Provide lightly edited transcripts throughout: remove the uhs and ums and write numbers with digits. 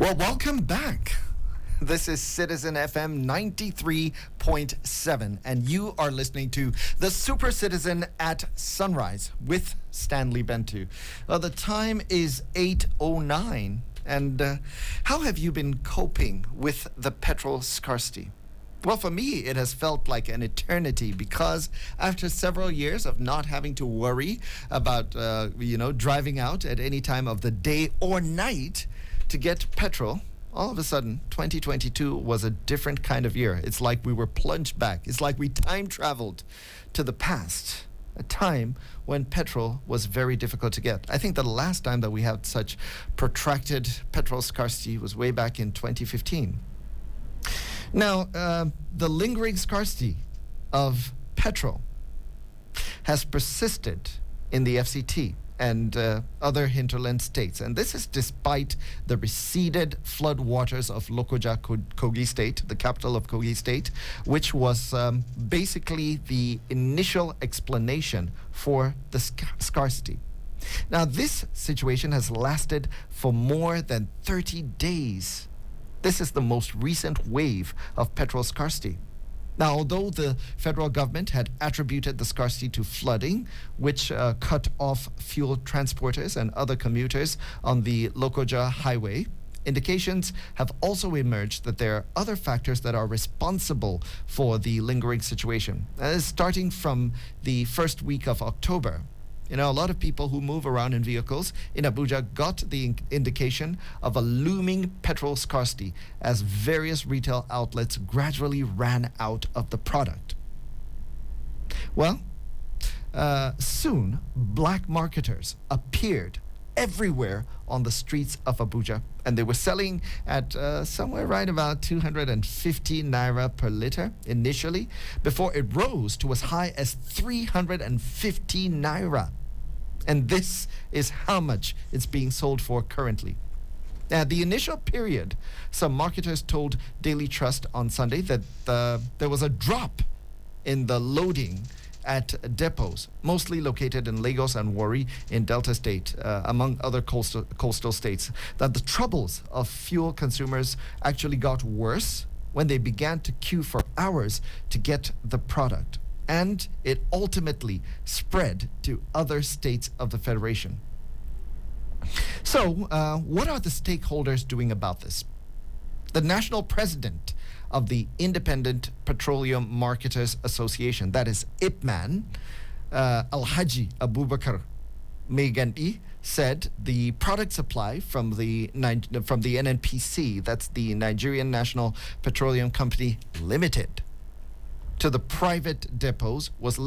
Well, welcome back. This is Citizen FM 93.7, and you are listening to the Super Citizen at Sunrise with Stanley Bentu. The time is 8:09, and how have you been coping with the petrol scarcity? Well, for me, it has felt like an eternity because after several years of not having to worry about, driving out at any time of the day or night to get petrol, all of a sudden, 2022 was a different kind of year. It's like we were plunged back. It's like we time traveled to the past, a time when petrol was very difficult to get. I think the last time that we had such protracted petrol scarcity was way back in 2015. Now, the lingering scarcity of petrol has persisted in the FCT and other hinterland states. And this is despite the receded flood waters of Lokoja, Kogi State, the capital of Kogi State, which was basically the initial explanation for the scarcity. Now, this situation has lasted for more than 30 days. This is the most recent wave of petrol scarcity. Now, although the federal government had attributed the scarcity to flooding, which cut off fuel transporters and other commuters on the Lokoja highway, indications have also emerged that there are other factors that are responsible for the lingering situation. Starting from the first week of October, a lot of people who move around in vehicles in Abuja got the indication of a looming petrol scarcity as various retail outlets gradually ran out of the product. Well, soon black marketers appeared everywhere on the streets of Abuja, and they were selling at somewhere right about 250 naira per liter initially, before it rose to as high as 350 naira. And this is how much it's being sold for currently. Now, the initial period, some marketers told Daily Trust on Sunday that there was a drop in the loading at depots, mostly located in Lagos and Warri in Delta State, among other coastal states, that the troubles of fuel consumers actually got worse when they began to queue for hours to get the product. And it ultimately spread to other states of the Federation. So, what are the stakeholders doing about this? The national president of the Independent Petroleum Marketers Association, that is IPMAN, Alhaji Abubakar Meganbi, said the product supply from the NNPC, that's the Nigerian National Petroleum Company Limited, to the private depots was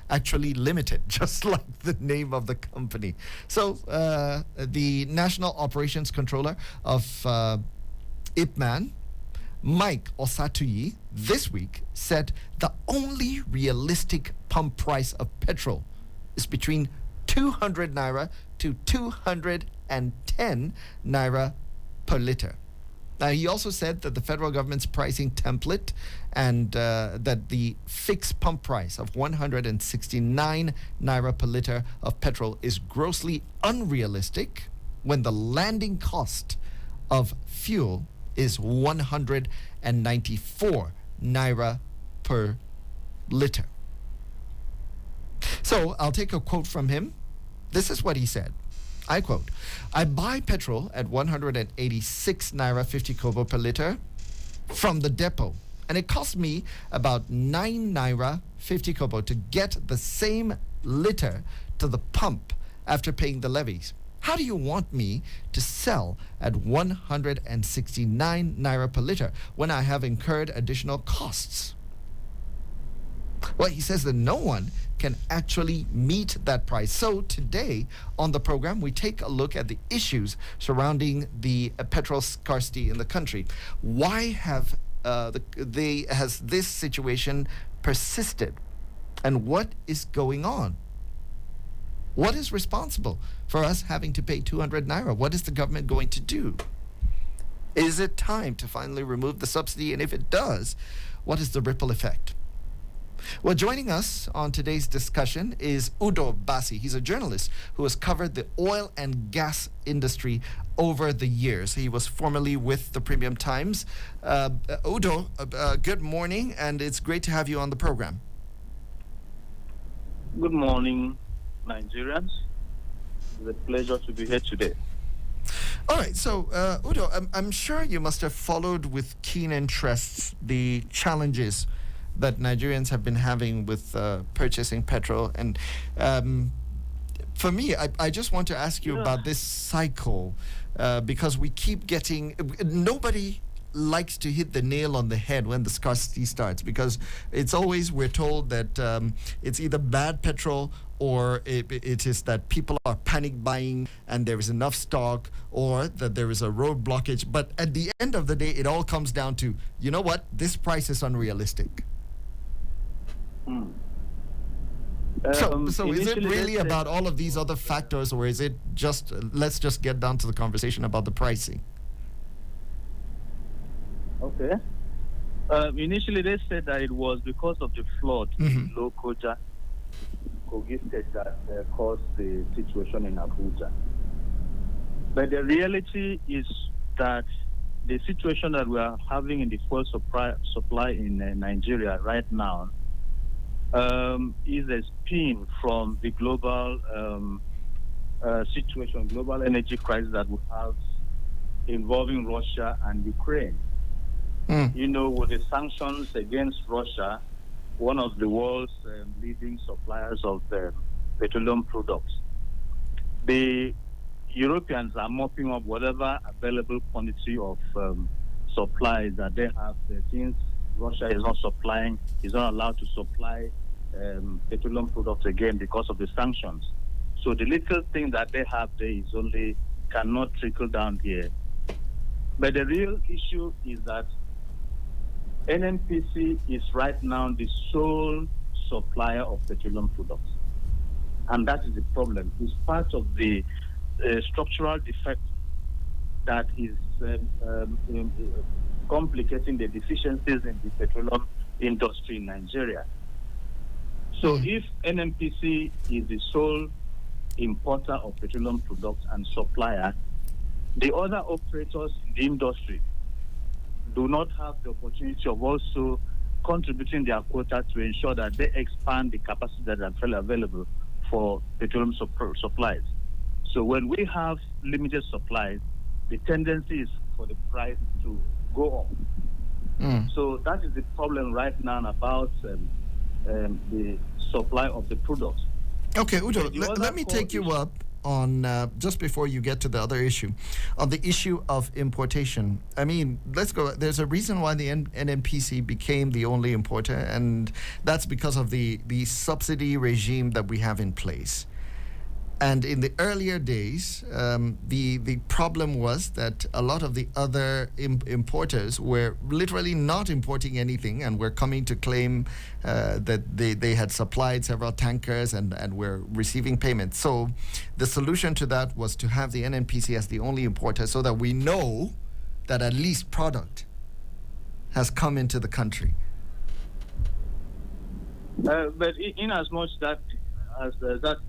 actually limited, just like the name of the company. So the National Operations Controller of IPMAN, Mike Osatuyi, this week said the only realistic pump price of petrol is between 200 naira to 210 naira per liter. Now, he also said that the federal government's pricing template and that the fixed pump price of 169 naira per liter of petrol is grossly unrealistic when the landing cost of fuel is 194 naira per liter. So I'll take a quote from him. This is what he said. I quote, "I buy petrol at 186 naira 50 kobo per liter from the depot, and it costs me about 9 naira 50 kobo to get the same liter to the pump after paying the levies. How do you want me to sell at 169 naira per liter when I have incurred additional costs?" Well, he says that no one can actually meet that price. So today on the program, we take a look at the issues surrounding the petrol scarcity in the country. Why has this situation persisted? And what is going on? What is responsible for us having to pay 200 naira? What is the government going to do? Is it time to finally remove the subsidy? And if it does, what is the ripple effect? Well, joining us on today's discussion is Udo Basi. He's a journalist who has covered the oil and gas industry over the years. He was formerly with the Premium Times. Udo, good morning, and it's great to have you on the program. Good morning, Nigerians. It's a pleasure to be here today. All right, so Udo, I'm sure you must have followed with keen interest the challenges that Nigerians have been having with purchasing petrol. And for me, I just want to ask you about this cycle because we keep getting, nobody likes to hit the nail on the head when the scarcity starts, because it's always, we're told that it's either bad petrol or it is that people are panic buying and there is enough stock, or that there is a road blockage. But at the end of the day, it all comes down to, you know what, this price is unrealistic. So is it really about all of these other factors, or is it just, let's just get down to the conversation about the pricing? Okay. Initially, they said that it was because of the flood in Lokoja, Kogi State, that caused the situation in Abuja. But the reality is that the situation that we are having in the fuel supply in Nigeria right now is a spin from the global situation, global energy crisis that we have involving Russia and Ukraine. You know, with the sanctions against Russia, one of the world's leading suppliers of petroleum products, the Europeans are mopping up whatever available quantity of supplies that they have. Since Russia is not supplying, is not allowed to supply petroleum products again because of the sanctions. So the little thing that they have there is only cannot trickle down here. But the real issue is that NNPC is right now the sole supplier of petroleum products. And that is the problem. It's part of the structural defect that is complicating the deficiencies in the petroleum industry in Nigeria. So if NNPC is the sole importer of petroleum products and supplier, the other operators in the industry do not have the opportunity of also contributing their quota to ensure that they expand the capacity that are available for petroleum supplies. So when we have limited supplies, the tendency is for the price to go up. So that is the problem right now about the supply of the products. Okay, Udo, let me take you up on, just before you get to the other issue, on the issue of importation. I mean, let's go, there's a reason why the NNPC became the only importer, and that's because of the subsidy regime that we have in place. And in the earlier days, the problem was that a lot of the other importers were literally not importing anything and were coming to claim that they had supplied several tankers and were receiving payments. So the solution to that was to have the NNPC as the only importer, so that we know that at least product has come into the country. But in as much that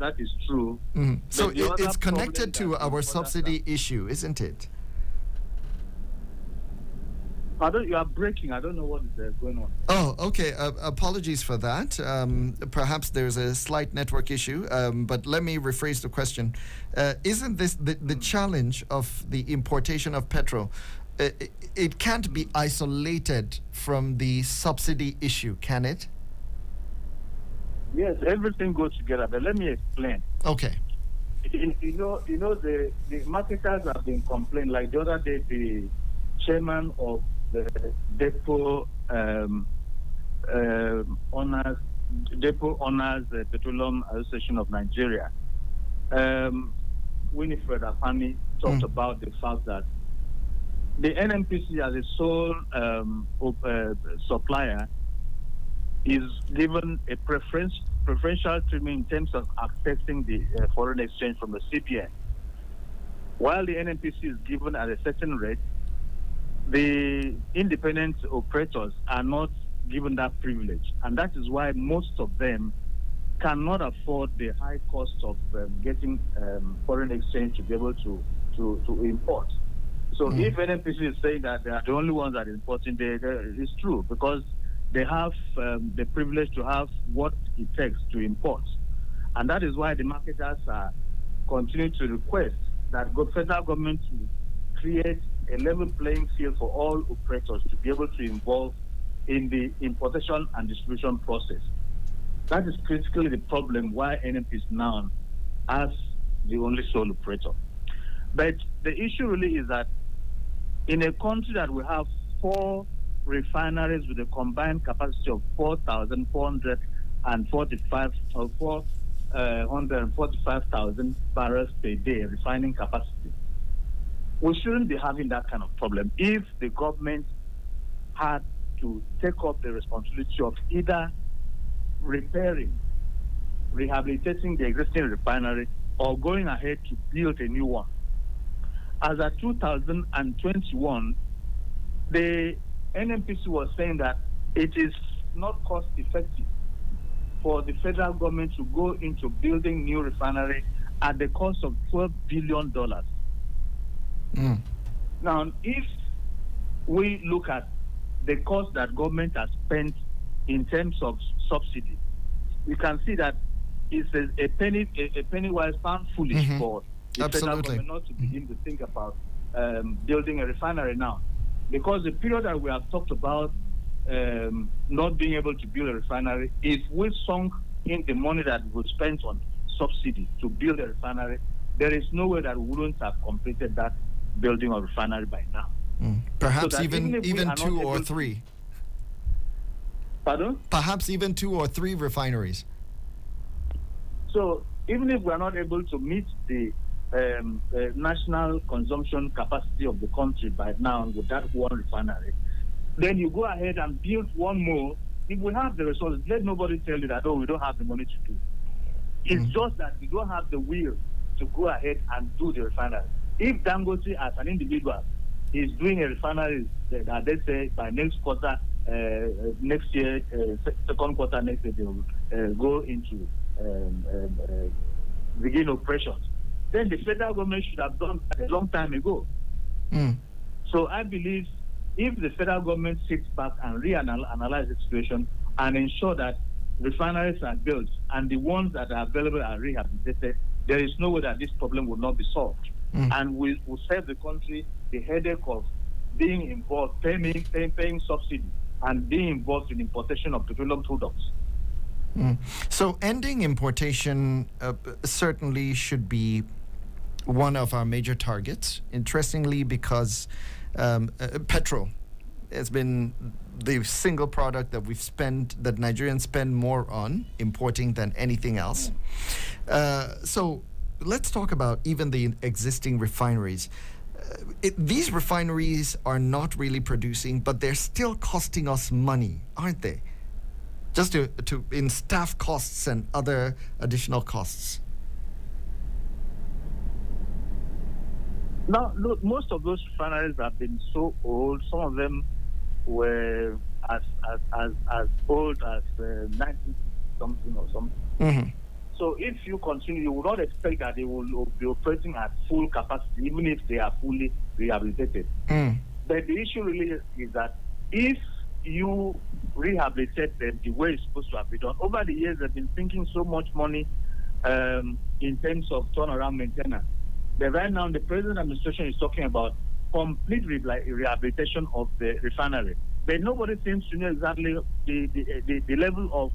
that is true. So it's connected to our subsidy issue, isn't it? You are breaking. I don't know what is going on. Oh, okay. Apologies for that. Perhaps there's a slight network issue, but let me rephrase the question. Isn't this the challenge of the importation of petrol? It can't be isolated from the subsidy issue, can it? Yes, everything goes together, but let me explain. Okay. You know, the marketers have been complaining. Like the other day, the chairman of the Depot Owners Petroleum Association of Nigeria, Winifred Afani, talked about the fact that the NNPC as a sole supplier is given a preferential treatment in terms of accessing the foreign exchange from the CBN. While the NNPC is given at a certain rate, the independent operators are not given that privilege. And that is why most of them cannot afford the high cost of getting foreign exchange to be able to import. So if NNPC is saying that they are the only ones that are importing, it's true, because they have the privilege to have what it takes to import. And that is why the marketers are continuing to request that the federal government to create a level playing field for all operators to be able to involve in the importation and distribution process. That is critically the problem why NNP is now as the only sole operator. But the issue really is that in a country that we have 4 refineries with a combined capacity of 445,000 barrels per day refining capacity, we shouldn't be having that kind of problem if the government had to take up the responsibility of either repairing, rehabilitating the existing refinery, or going ahead to build a new one. As of 2021, the NNPC was saying that it is not cost effective for the federal government to go into building new refinery at the cost of $12 billion. Now, if we look at the cost that government has spent in terms of subsidy, we can see that it's a penny wise, pound foolish for the federal government not to begin to think about building a refinery now. Because the period that we have talked about not being able to build a refinery, if we sunk in the money that we spent on subsidy to build a refinery, there is no way that we wouldn't have completed that building of refinery by now. Perhaps so even 2 or 3. Pardon? Perhaps even 2 or 3 refineries. So even if we are not able to meet the national consumption capacity of the country by now with that one refinery, then you go ahead and build one more. If we have the resources, let nobody tell you that, oh, we don't have the money to do. It's just that we don't have the will to go ahead and do the refinery. If Dangote as an individual is doing a refinery that they say by next quarter, next year, second quarter next year, they will go into begin operations, then the federal government should have done that a long time ago. So I believe if the federal government sits back and reanalyze the situation and ensure that refineries are built and the ones that are available are rehabilitated, there is no way that this problem will not be solved. And will save the country the headache of being involved, paying subsidy, and being involved in importation of petroleum products. So ending importation certainly should be one of our major targets. Interestingly, because petrol has been the single product that that Nigerians spend more on importing than anything else. So let's talk about even the existing refineries. These refineries are not really producing, but they're still costing us money, aren't they? Just to in staff costs and other additional costs. Now, look, most of those refineries have been so old. Some of them were as old as 19-something or something. So if you continue, you would not expect that they will be operating at full capacity, even if they are fully rehabilitated. But the issue really is that if you rehabilitate them the way it's supposed to have been done, over the years they've been sinking so much money in terms of turnaround maintenance. But right now, the present administration is talking about complete rehabilitation of the refinery. But nobody seems to know exactly the level of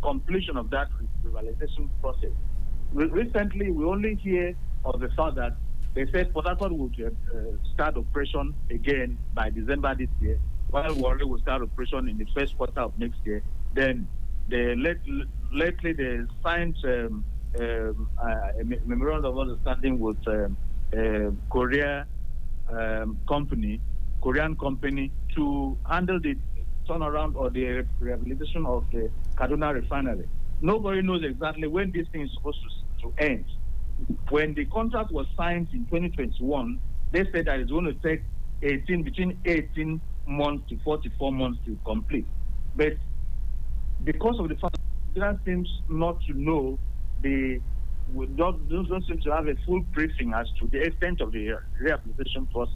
completion of that rehabilitation process. Recently, we only hear of the fact that they said Port Harcourt would start operation again by December this year, while Warri will start operation in the first quarter of next year. Then lately they signed a memorandum of understanding with Korean company to handle the turnaround or the rehabilitation of the Kaduna refinery. Nobody knows exactly when this thing is supposed to end. When the contract was signed in 2021, they said that it's going to take between 18 months to 44 months to complete. But because of the fact that seems not to know don't seem to have a full briefing as to the extent of the rehabilitation process.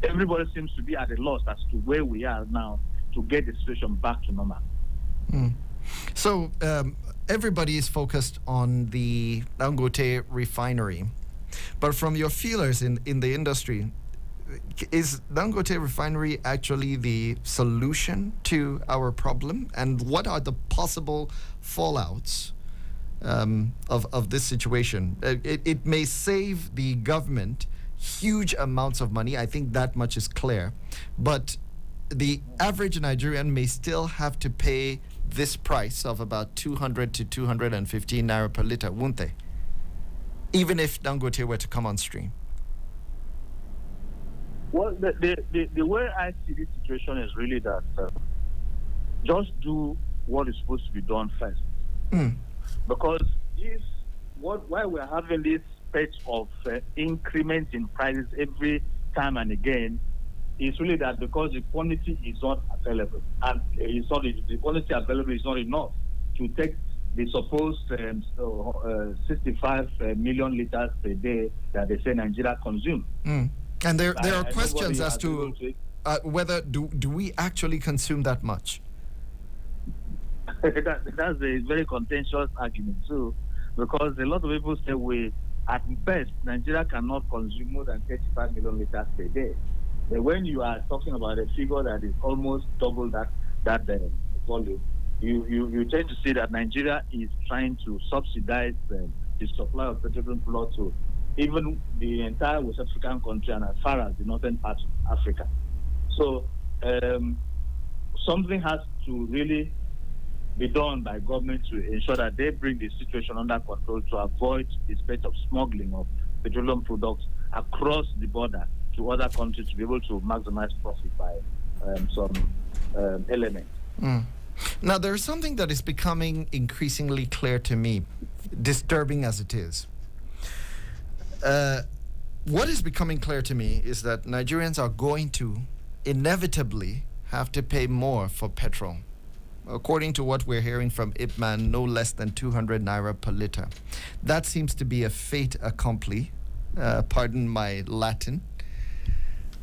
Everybody seems to be at a loss as to where we are now to get the situation back to normal. So everybody is focused on the Dangote refinery, but from your feelers in the industry, is Dangote refinery actually the solution to our problem? And what are the possible fallouts of this situation? It may save the government huge amounts of money. I think that much is clear. But the average Nigerian may still have to pay this price of about 200 to 215 naira per liter, won't they? Even if Dangote were to come on stream. Well, the way I see this situation is really that just do what is supposed to be done first. Because why we're having this patch of increment in prices every time and again is really that because the quantity is not available, and the quantity available is not enough to take the supposed 65 million liters per day that they say Nigeria consumes. And there are questions as to whether do we actually consume that much? That's a very contentious argument too, because a lot of people say at best, Nigeria cannot consume more than 35 million liters per day. But when you are talking about a figure that is almost double that volume, you tend to see that Nigeria is trying to subsidize the supply of petroleum products to even the entire West African country and as far as the northern part of Africa. So something has to really be done by government to ensure that they bring the situation under control to avoid the spread of smuggling of petroleum products across the border to other countries to be able to maximize profit by some elements. Now, there is something that is becoming increasingly clear to me, disturbing as it is. What is becoming clear to me is that Nigerians are going to inevitably have to pay more for petrol. According to what we're hearing from Ipman, no less than 200 naira per liter. That seems to be a fait accompli, pardon my Latin.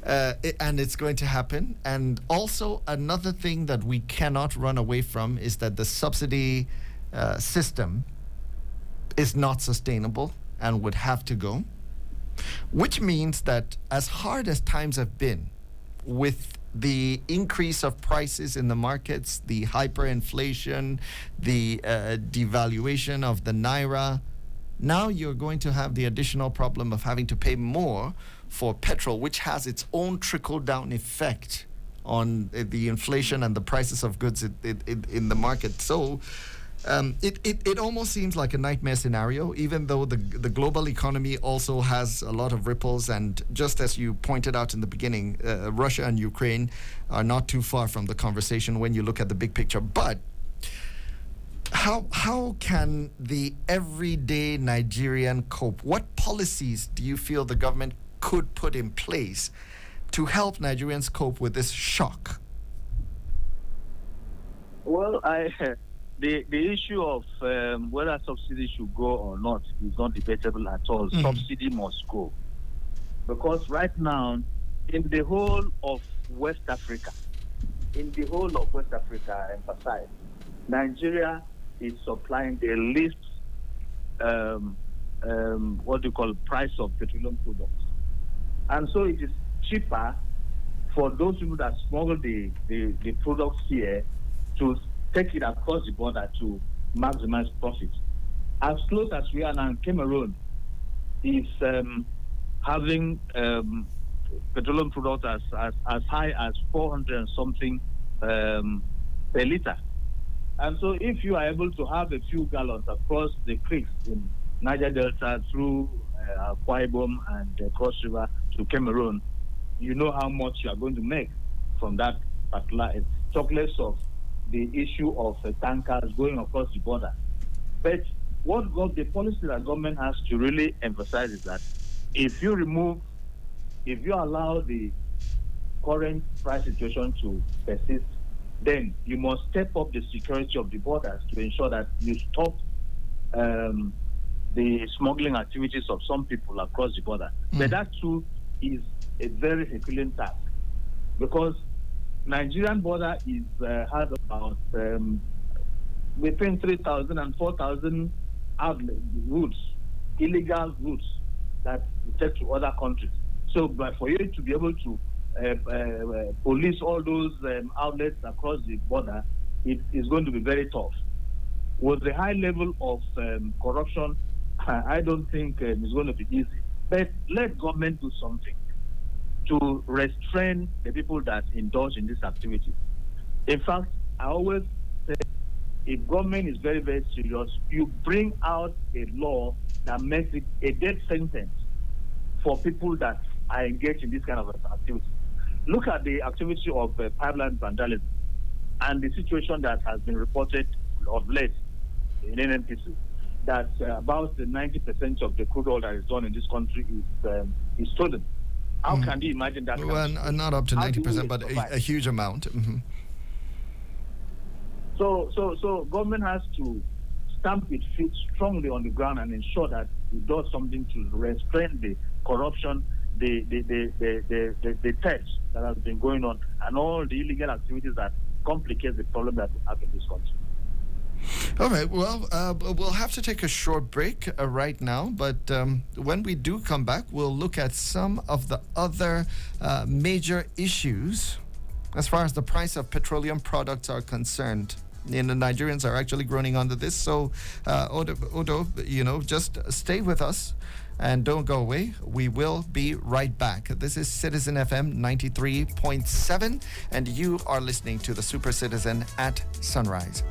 And it's going to happen. And also another thing that we cannot run away from is that the subsidy system is not sustainable and would have to go, which means that as hard as times have been with the increase of prices in the markets, the hyperinflation, the devaluation of the naira, now you're going to have the additional problem of having to pay more for petrol, which has its own trickle-down effect on the inflation and the prices of goods in the market. So it almost seems like a nightmare scenario, even though the global economy also has a lot of ripples. And just as you pointed out in the beginning, Russia and Ukraine are not too far from the conversation when you look at the big picture. But how can the everyday Nigerian cope? What policies do you feel the government could put in place to help Nigerians cope with this shock? Well, the issue of whether subsidy should go or not is not debatable at all. Subsidy must go. Because right now, in the whole of West Africa, I emphasize, Nigeria is supplying the least, price of petroleum products. And so it is cheaper for those people that smuggle the products here to take it across the border to maximize profits. As close as we are now, Cameroon is having petroleum products as high as 400 and something per liter. And so if you are able to have a few gallons across the creeks in Niger Delta through Akwa Ibom and Cross River to Cameroon, you know how much you are going to make from that particular. Talk less of the issue of tankers going across the border. But the policy that government has to really emphasize is that if you allow the current price situation to persist then you must step up the security of the borders to ensure that you stop the smuggling activities of some people across the border. But that too is a very Herculean task, because Nigerian border is has about between 3,000 and 4,000 outlet routes, illegal routes that take to other countries. So, but for you to be able to police all those outlets across the border, it is going to be very tough. With the high level of corruption, I don't think it's going to be easy. But let government do something to restrain the people that indulge in this activity. In fact, I always say, if government is very, very serious, you bring out a law that makes it a death sentence for people that are engaged in this kind of activity. Look at the activity of pipeline vandalism and the situation that has been reported of late in NNPC, that about 90% of the crude oil that is done in this country is stolen. How can you imagine that? Well, not up to 90%, but a huge amount. So government has to stamp its feet strongly on the ground and ensure that it does something to restrain the corruption, the theft that has been going on, and all the illegal activities that complicate the problem that we have in this country. All right. Well, we'll have to take a short break right now, but when we do come back, we'll look at some of the other major issues as far as the price of petroleum products are concerned. And the Nigerians are actually groaning under this. So, Odo, just stay with us and don't go away. We will be right back. This is Citizen FM 93.7, and you are listening to the Super Citizen at Sunrise.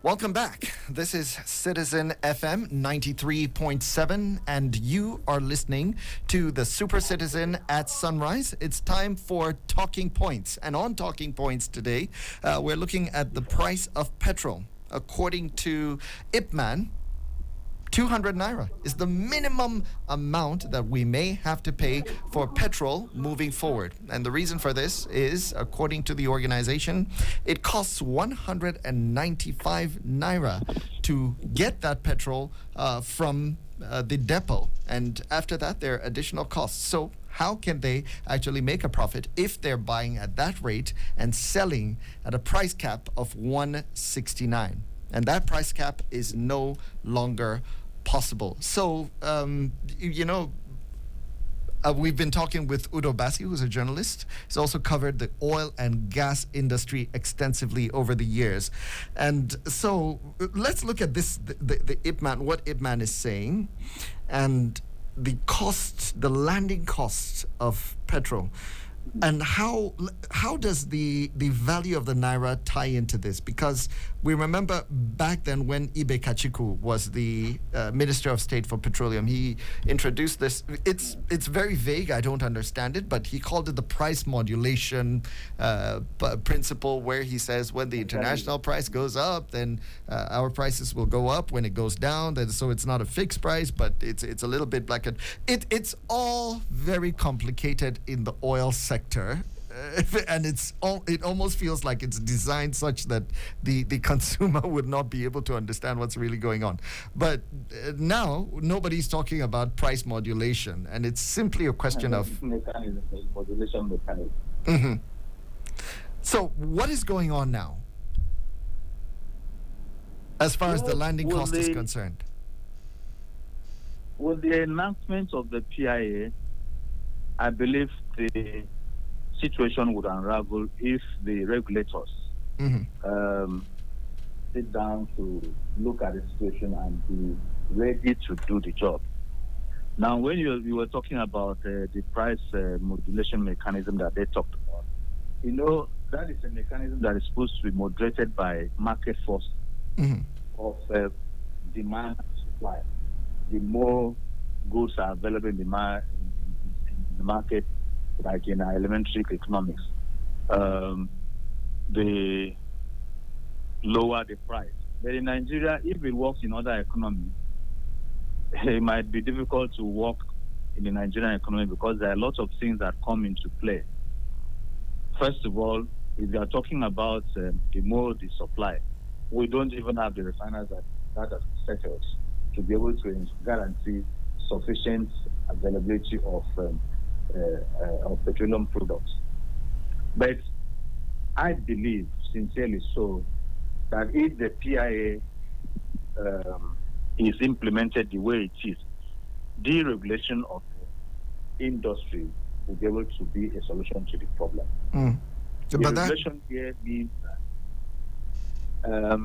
Welcome back. This is Citizen FM 93.7, and you are listening to the Super Citizen at Sunrise. It's time for Talking Points. And on Talking Points today, we're looking at the price of petrol. According to Ipman, 200 naira is the minimum amount that we may have to pay for petrol moving forward. And the reason for this is, according to the organization, it costs 195 naira to get that petrol from the depot. And after that, there are additional costs. So how can they actually make a profit if they're buying at that rate and selling at a price cap of 169? And that price cap is no longer possible. So, we've been talking with Udo Bassi, who's a journalist. He's also covered the oil and gas industry extensively over the years. And so let's look at this, the Ipman, what Ipman is saying, and the cost, the landing cost of petrol. And how does the value of the naira tie into this? Because we remember back then when Ibe Kachiku was the Minister of State for Petroleum, he introduced this. It's very vague. I don't understand it, but he called it the price modulation principle, where he says when the international price goes up, then our prices will go up. When it goes down, then so it's not a fixed price, but it's a little bit like it's all very complicated in the oil sector. And it almost feels like it's designed such that the consumer would not be able to understand what's really going on. But now nobody's talking about price modulation, and it's simply a question of modulation mechanism. Mm-hmm. So what is going on now as far as the landing cost is concerned? With the announcement of the PIA, I believe the situation would unravel if the regulators sit down to look at the situation and be ready to do the job. Now, when you were talking about the price modulation mechanism that they talked about, that is a mechanism that is supposed to be moderated by market force of demand and supply. The more goods are available in the market, like in elementary economics, the lower the price. But in Nigeria, if it works in other economies, it might be difficult to work in the Nigerian economy because there are lots of things that come into play. First of all, if you are talking about the supply, we don't even have the refiners that are settled to be able to guarantee sufficient availability of petroleum products. But I believe, sincerely so, that if the PIA is implemented the way it is, deregulation of the industry will be able to be a solution to the problem. Deregulation here means that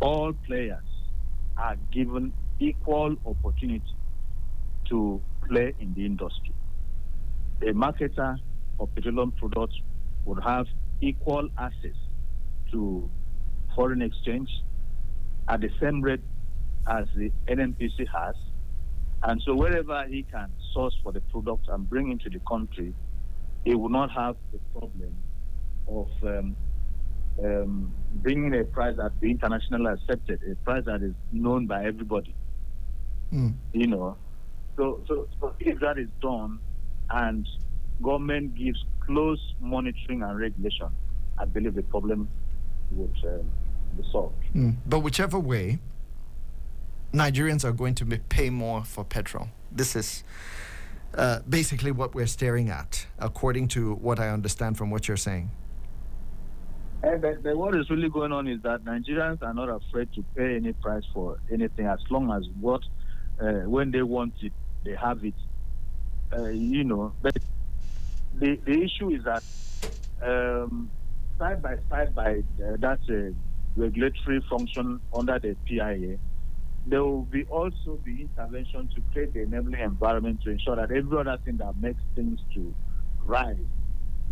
all players are given equal opportunity to play in the industry. A marketer of petroleum products would have equal access to foreign exchange at the same rate as the NNPC has. And so wherever he can source for the product and bring into the country, he will not have the problem of bringing a price that be internationally accepted, a price that is known by everybody. So if that is done and government gives close monitoring and regulation, I believe the problem would be solved. But whichever way, Nigerians are going to pay more for petrol. This is basically what we're staring at, according to what I understand from what you're saying. And what is really going on is that Nigerians are not afraid to pay any price for anything as long as when they want it, they have it. But the issue is that side by side by that regulatory function under the PIA, there will also be intervention to create the enabling environment to ensure that every other thing that makes things to rise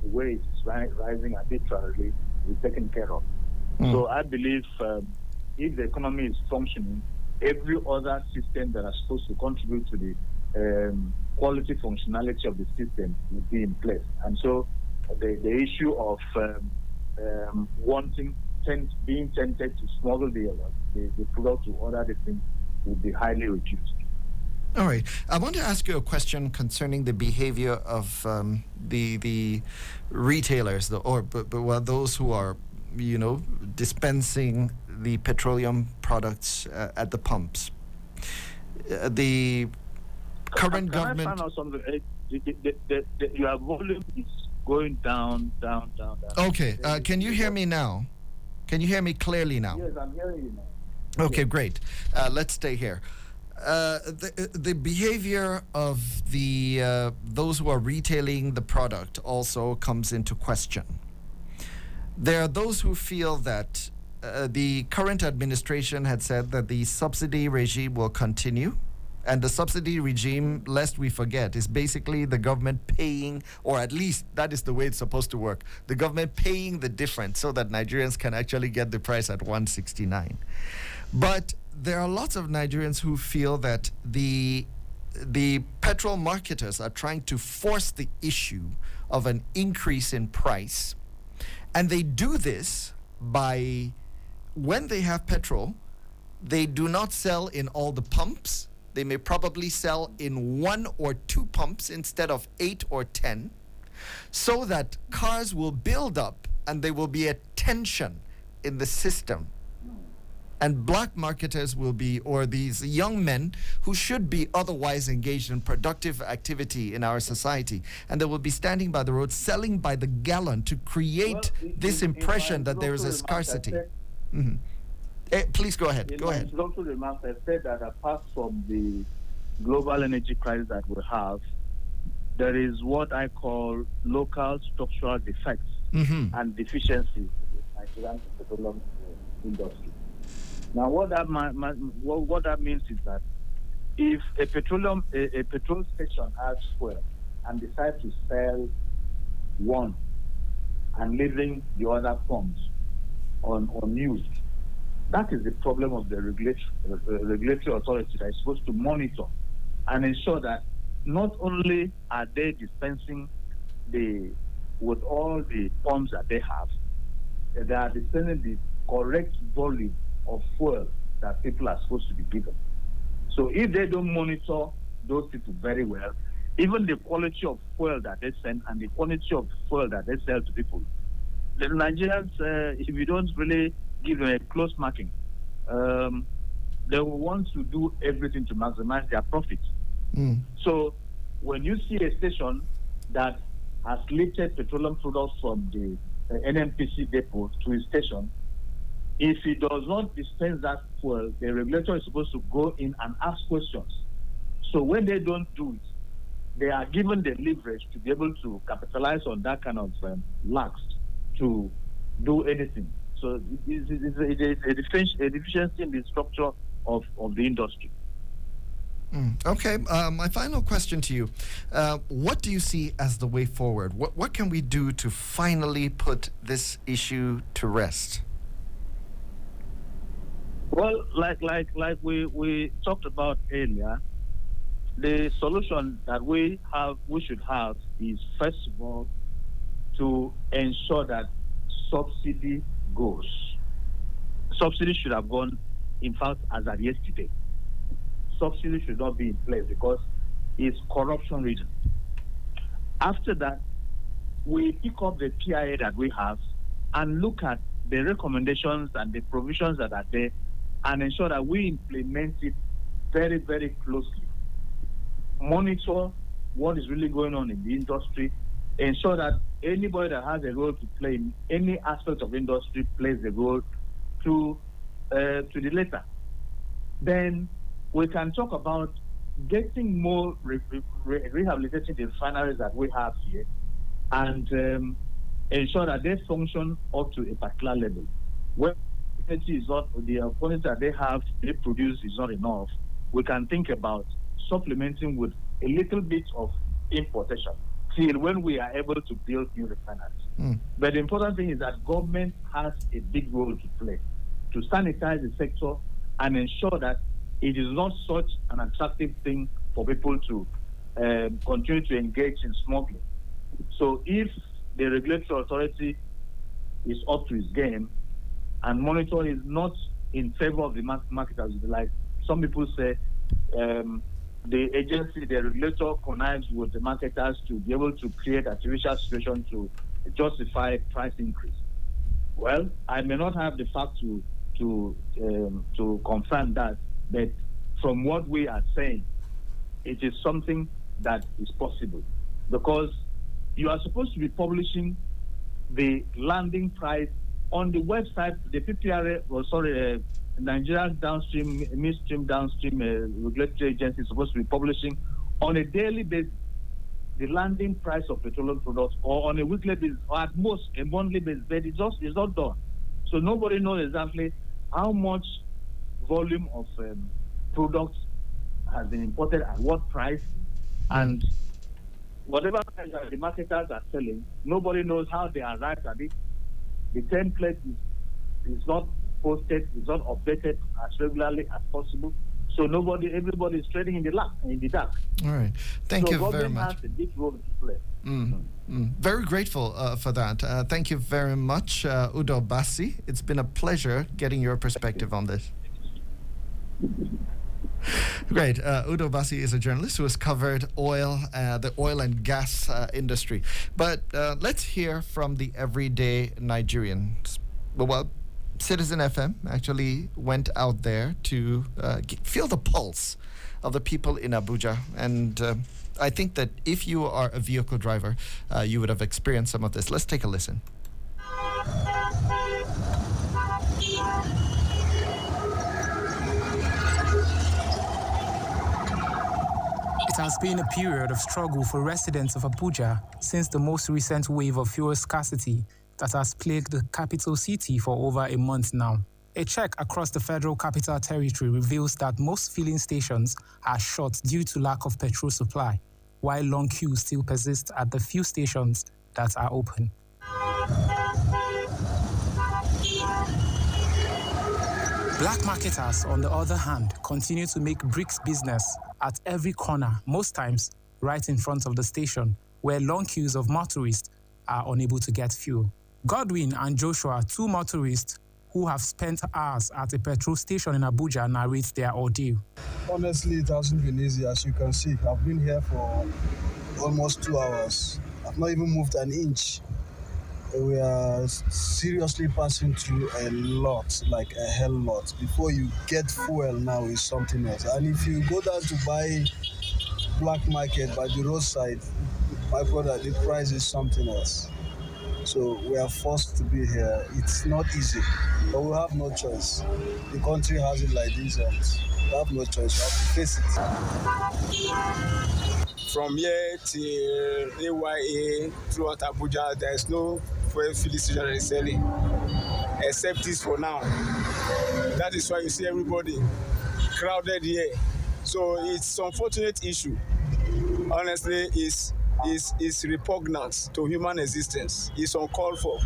the way it's rising arbitrarily is taken care of. So I believe if the economy is functioning, every other system that are supposed to contribute to the quality functionality of the system will be in place. And so the issue of being tempted to smuggle the product to other things would be highly reduced. All right. I want to ask you a question concerning the behavior of the retailers, those who are, dispensing the petroleum products at the pumps. The current government. Can I find out something? Your volume is going down. Okay. Can you hear me now? Can you hear me clearly now? Yes, I'm hearing you now. Okay, great. Let's stay here. The behavior of those who are retailing the product also comes into question. There are those who feel that the current administration had said that the subsidy regime will continue. And the subsidy regime, lest we forget, is basically the government paying, or at least that is the way it's supposed to work, the government paying the difference so that Nigerians can actually get the price at 169. But there are lots of Nigerians who feel that the petrol marketers are trying to force the issue of an increase in price. And they do this by, when they have petrol, they do not sell in all the pumps. They may probably sell in 1 or 2 pumps instead of 8 or 10, so that cars will build up and there will be a tension in the system. And black marketers will be, or these young men who should be otherwise engaged in productive activity in our society, and they will be standing by the road selling by the gallon to create this impression that there is a scarcity. Please go ahead. Go ahead. Introductory remarks, I said that apart from the global energy crisis that we have, there is what I call local structural defects and deficiencies in the Nigerian petroleum industry. Now, what that means is that if a petrol station has fuel and decides to sell one and leaving the other pumps unused, that is the problem of the regulatory authority that is supposed to monitor and ensure that not only are they dispensing with all the pumps that they have, they are dispensing the correct volume of fuel that people are supposed to be given. So if they don't monitor those people very well, even the quality of fuel that they send and the quality of fuel that they sell to people, the Nigerians, if you don't really give them a close marking, they will want to do everything to maximize their profits. So when you see a station that has lifted petroleum products from the NNPC depot to his station, if he does not dispense that fuel, the regulator is supposed to go in and ask questions. So when they don't do it, they are given the leverage to be able to capitalize on that kind of lacks to do anything. So it is a deficiency in the structure of the industry. Okay, my final question to you. What do you see as the way forward? What can we do to finally put this issue to rest? Well, like we talked about earlier, the solution that we should have is, first of all, to ensure that subsidy goes. Subsidy should have gone, in fact, as of yesterday. Subsidy should not be in place because it's corruption reason. After that, we pick up the PIA that we have and look at the recommendations and the provisions that are there and ensure that we implement it very, very closely. Monitor what is really going on in the industry. Ensure that anybody that has a role to play in any aspect of industry plays a role to the letter. Then we can talk about getting more rehabilitating the refineries that we have here and ensure that they function up to a particular level. When is not the quantity that they produce is not enough, we can think about supplementing with a little bit of importation till when we are able to build new refineries. But the important thing is that government has a big role to play to sanitize the sector and ensure that it is not such an attractive thing for people to continue to engage in smuggling. So if the regulatory authority is up to its game and monitor is not in favor of the marketers, like some people say, the agency, the regulator connives with the marketers to be able to create artificial situation to justify price increase. Well, I may not have the facts to confirm that, but from what we are saying, it is something that is possible because you are supposed to be publishing the landing price on the website. The PPRA, Nigerian downstream, midstream, downstream regulatory agency is supposed to be publishing on a daily basis the landing price of petroleum products, or on a weekly basis, or at most a monthly basis. But it's not done. So nobody knows exactly how much volume of products has been imported at what price, and whatever price that the marketers are selling, nobody knows how they arrived at it. The template is not posted, is not updated as regularly as possible. So everybody is trading in the dark. All right. Thank you very much. So government has a big role to play. Very grateful for that. Thank you very much, Udo Bassi. It's been a pleasure getting your perspective on this. Great. Udo Bassi is a journalist who has covered the oil and gas industry. But let's hear from the everyday Nigerians. Well, Citizen FM actually went out there to feel the pulse of the people in Abuja. And I think that if you are a vehicle driver, you would have experienced some of this. Let's take a listen. It has been a period of struggle for residents of Abuja since the most recent wave of fuel scarcity that has plagued the capital city for over a month now. A check across the Federal Capital Territory reveals that most filling stations are shut due to lack of petrol supply, while long queues still persist at the few stations that are open. Black marketers, on the other hand, continue to make bricks business at every corner, most times right in front of the station, where long queues of motorists are unable to get fuel. Godwin and Joshua, two motorists who have spent hours at a petrol station in Abuja, narrate their ordeal. Honestly, it hasn't been easy, as you can see. I've been here for almost 2 hours. I've not even moved an inch. We are seriously passing through a lot, like a hell lot. Before you get fuel now is something else. And if you go down to buy black market by the roadside, my brother, the price is something else. So we are forced to be here. It's not easy, but we have no choice. The country has it like this, and we have no choice. We have to face it. From here to AYA throughout Abuja, there is no fuel filling station that is selling, except this for now. That is why you see everybody crowded here. So it's an unfortunate issue. Honestly, it's repugnant to human existence. It's uncalled for.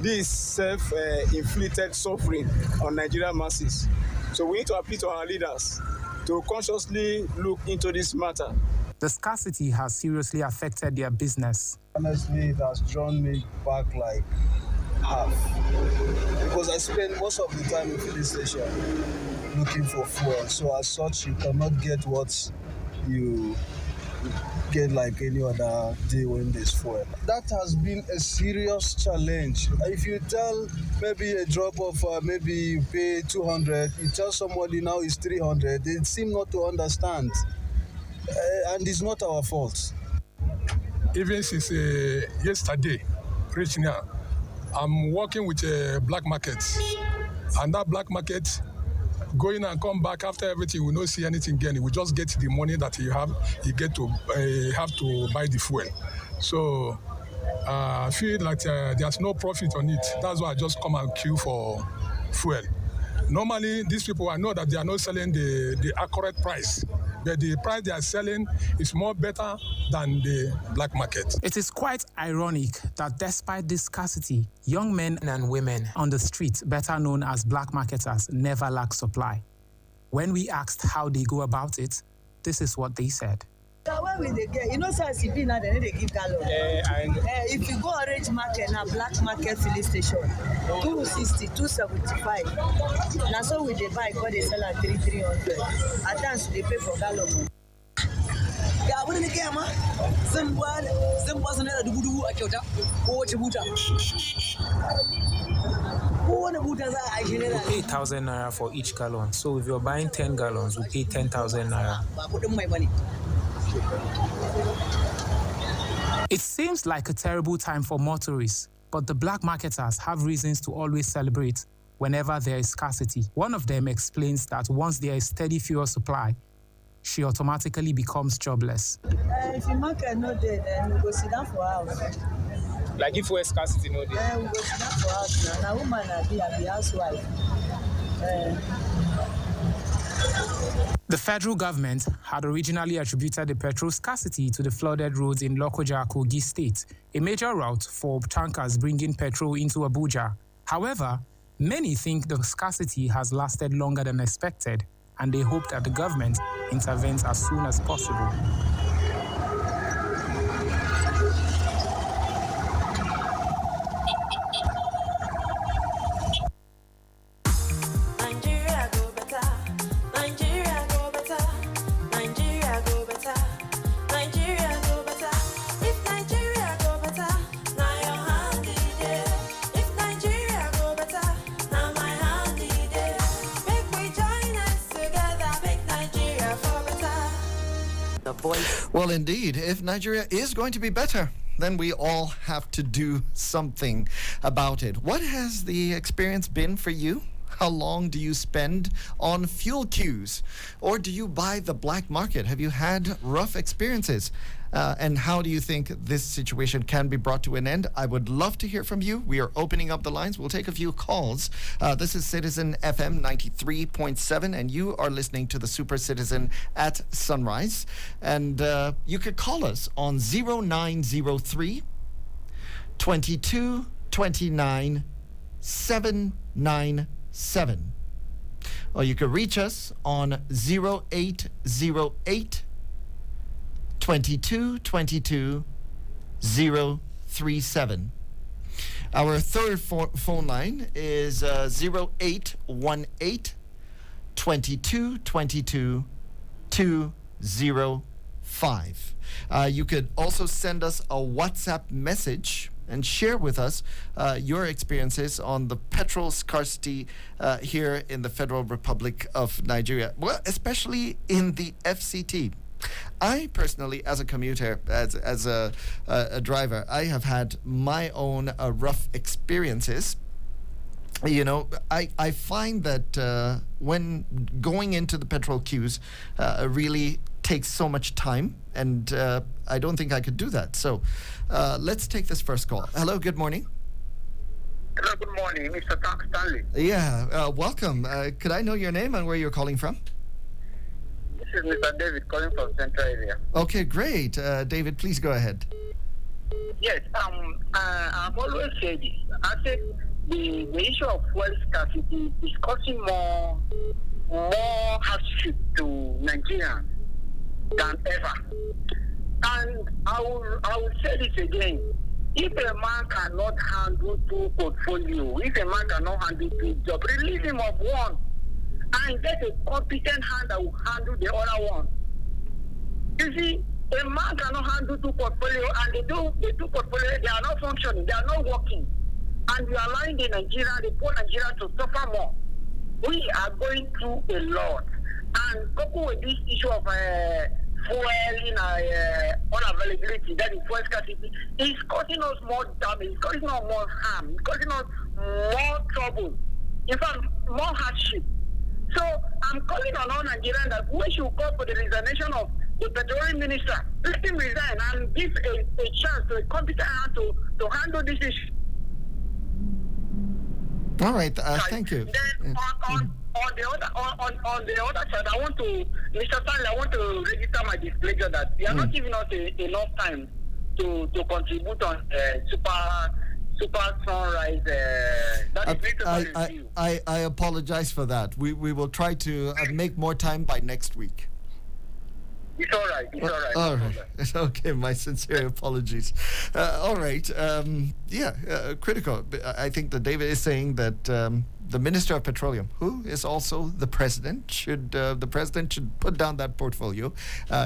This self-inflicted suffering on Nigerian masses. So we need to appeal to our leaders to consciously look into this matter. The scarcity has seriously affected their business. Honestly, it has drawn me back like half. Because I spend most of the time in filling station looking for fuel. So as such, you cannot get what you get like any other day when there's fuel. That has been a serious challenge. If you tell maybe a drop of maybe you pay 200, you tell somebody now it's 300, they seem not to understand. And it's not our fault. Even since yesterday, reaching now, I'm working with a black market. And that black market, going and come back after everything, we don't see anything again. We just get the money that you have to buy the fuel. So I feel like there's no profit on it. That's why I just come and queue for fuel. Normally, these people, I know that they are not selling the accurate price. But the price they are selling is more better than the black market. It is quite ironic that despite this scarcity, young men and women on the street, better known as black marketers, never lack supply. When we asked how they go about it, this is what they said. When will they get? You know, since you been now, they give gallon. If you go orange market now, black market filling station, 260, 275. Now so with the buy, God they sell at 300. At times they pay for gallon. Yeah, what did they get, man? Some wasn't there. Do I killed up? Oh, Chibuta. We pay 1,000 naira for each gallon. So if you're buying 10 gallons, we pay 10,000 naira. I put them my money. It seems like a terrible time for motorists, but the black marketers have reasons to always celebrate whenever there is scarcity. One of them explains that once there is steady fuel supply, she automatically becomes jobless. If the market not there, then we go sit down for house. Like if fuel scarcity no there. We go sit down for house. Now woman be a housewife. The federal government had originally attributed the petrol scarcity to the flooded roads in Lokoja, Kogi State, a major route for tankers bringing petrol into Abuja. However, many think the scarcity has lasted longer than expected, and they hope that the government intervenes as soon as possible. Well, indeed, if Nigeria is going to be better, then we all have to do something about it. What has the experience been for you? How long do you spend on fuel queues? Or do you buy the black market? Have you had rough experiences? And how do you think this situation can be brought to an end? I would love to hear from you. We are opening up the lines. We'll take a few calls. This is Citizen FM 93.7, and you are listening to the Super Citizen at Sunrise. And you could call us on 0903 22 29 797. Or you could reach us on 0808 22 22 037. Our third phone line is 0818 22 22 205. You could also send us a WhatsApp message and share with us your experiences on the petrol scarcity here in the Federal Republic of Nigeria, well, especially in the FCT. I personally, as a commuter, as a driver, I have had my own rough experiences. You know, I find that when going into the petrol queues really takes so much time, and I don't think I could do that. So let's take this first call. Hello, good morning. Hello, good morning, Mr. Stanley. Yeah, welcome. Could I know your name and where you're calling from? This is Mr. David calling from Central Area. Okay, great. David, please go ahead. Yes, I've always said this. I said the issue of fuel scarcity is causing more hardship to Nigerians than ever. And I will say this again. If a man cannot handle two portfolio, if a man cannot handle two jobs, release him of one and get a competent hand that will handle the other one. You see, a man cannot handle two portfolio, and the two portfolio, they are not functioning, they are not working. And we are allowing the poor Nigeria to suffer more. We are going through a lot. And coupled with this issue of fueling unavailability, that is fuel scarcity, is causing us more damage, it's causing us more harm, it's causing us more trouble, in fact, more hardship. So I'm calling on all Nigerians that we should call for the resignation of the petroleum minister. Let him resign and give a chance to a competent hand to handle this issue. All right, thank you. Then on the other side, Mr. Stanley, I want to register my displeasure that you are not giving us enough time to contribute on Super Sunrise. I apologize for that. We will try to make more time by next week. It's all right. It's all right. All right. Okay, my sincere apologies. All right. Critical. I think that David is saying that the Minister of Petroleum, who is also the president, should put down that portfolio,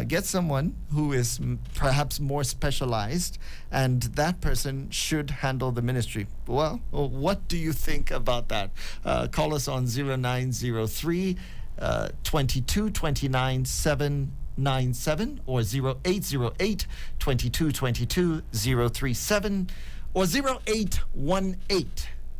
get someone who is perhaps more specialized, and that person should handle the ministry. Well, what do you think about that? Call us on 0903 22 29 797 or 0808 22 22 037 or 0818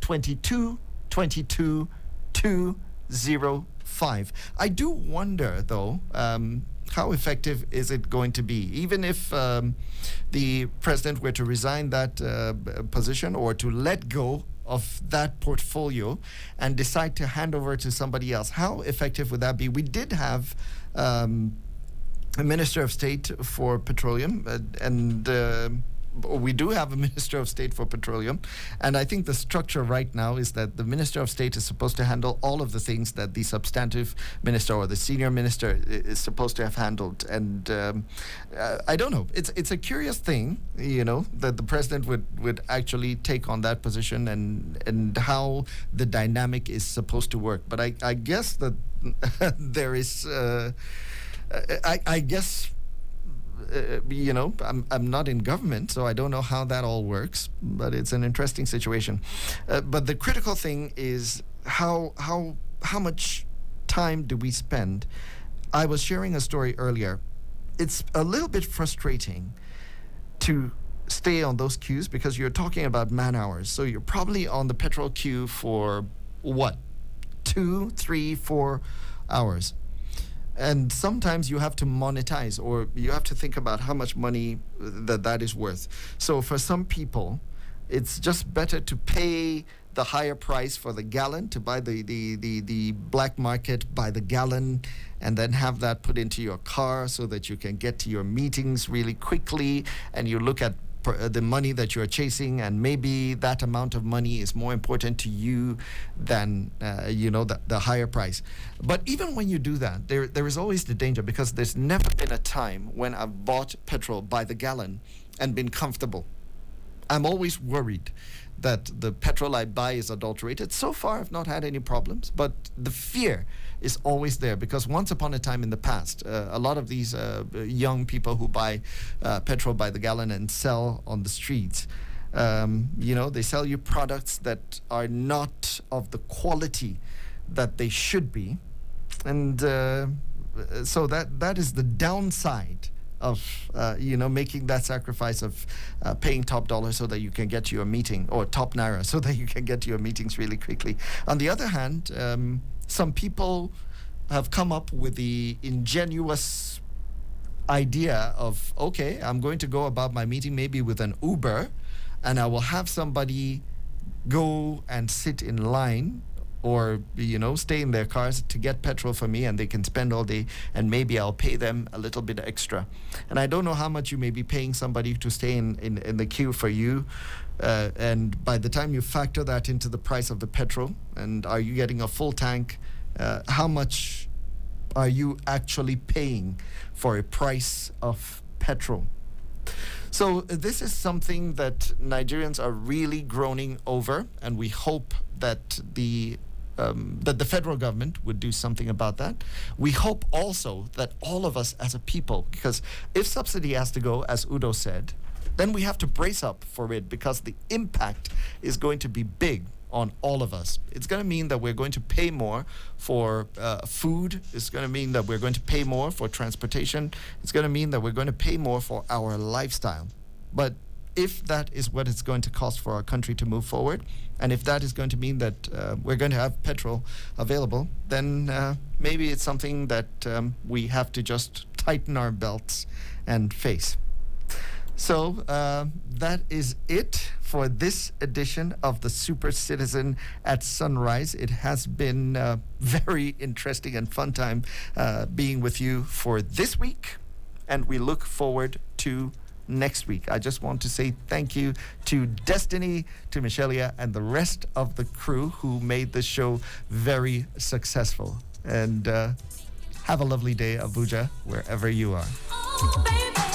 22 22 205. I do wonder, though, how effective is it going to be? Even if the president were to resign that position or to let go of that portfolio and decide to hand over to somebody else, how effective would that be? We did have a Minister of State for Petroleum, we do have a Minister of State for Petroleum, and I think the structure right now is that the Minister of State is supposed to handle all of the things that the substantive minister or the senior minister is supposed to have handled. And I don't know. It's a curious thing, you know, that the president would actually take on that position and how the dynamic is supposed to work. But I guess that there is... I guess, you know, I'm not in government, so I don't know how that all works, but it's an interesting situation. But the critical thing is how much time do we spend? I was sharing a story earlier. It's a little bit frustrating to stay on those queues because you're talking about man hours. So you're probably on the petrol queue for what? 2, 3, 4 hours. And sometimes you have to monetize, or you have to think about how much money that is worth. So for some people, it's just better to pay the higher price for the gallon, to buy the black market by the gallon, and then have that put into your car so that you can get to your meetings really quickly, and you look at the money that you're chasing, and maybe that amount of money is more important to you than the higher price. But even when you do that, there is always the danger, because there's never been a time when I've bought petrol by the gallon and been comfortable. I'm always worried that the petrol I buy is adulterated. So far, I've not had any problems, but the fear is always there, because once upon a time in the past, a lot of these young people who buy petrol by the gallon and sell on the streets, they sell you products that are not of the quality that they should be. And so that is the downside of making that sacrifice of paying top dollar so that you can get to your meeting, or top naira so that you can get to your meetings really quickly. On the other hand, some people have come up with the ingenuous idea of, okay, I'm going to go about my meeting maybe with an Uber, and I will have somebody go and sit in line, or stay in their cars to get petrol for me, and they can spend all day, and maybe I'll pay them a little bit extra. And I don't know how much you may be paying somebody to stay in the queue for you, and by the time you factor that into the price of the petrol, and are you getting a full tank, how much are you actually paying for a price of petrol? So this is something that Nigerians are really groaning over, and we hope that the federal government would do something about that. We hope also that all of us as a people, because if subsidy has to go, as Udo said, then we have to brace up for it, because the impact is going to be big on all of us. It's going to mean that we're going to pay more for food. It's going to mean that we're going to pay more for transportation. It's going to mean that we're going to pay more for our lifestyle. But if that is what it's going to cost for our country to move forward, and if that is going to mean that we're going to have petrol available, then maybe it's something that we have to just tighten our belts and face. So that is it for this edition of the Super Citizen at Sunrise. It has been a very interesting and fun time being with you for this week, and we look forward to next week. I just want to say thank you to Destiny, to Michelia, and the rest of the crew who made this show very successful. And have a lovely day, Abuja, wherever you are. Oh, baby.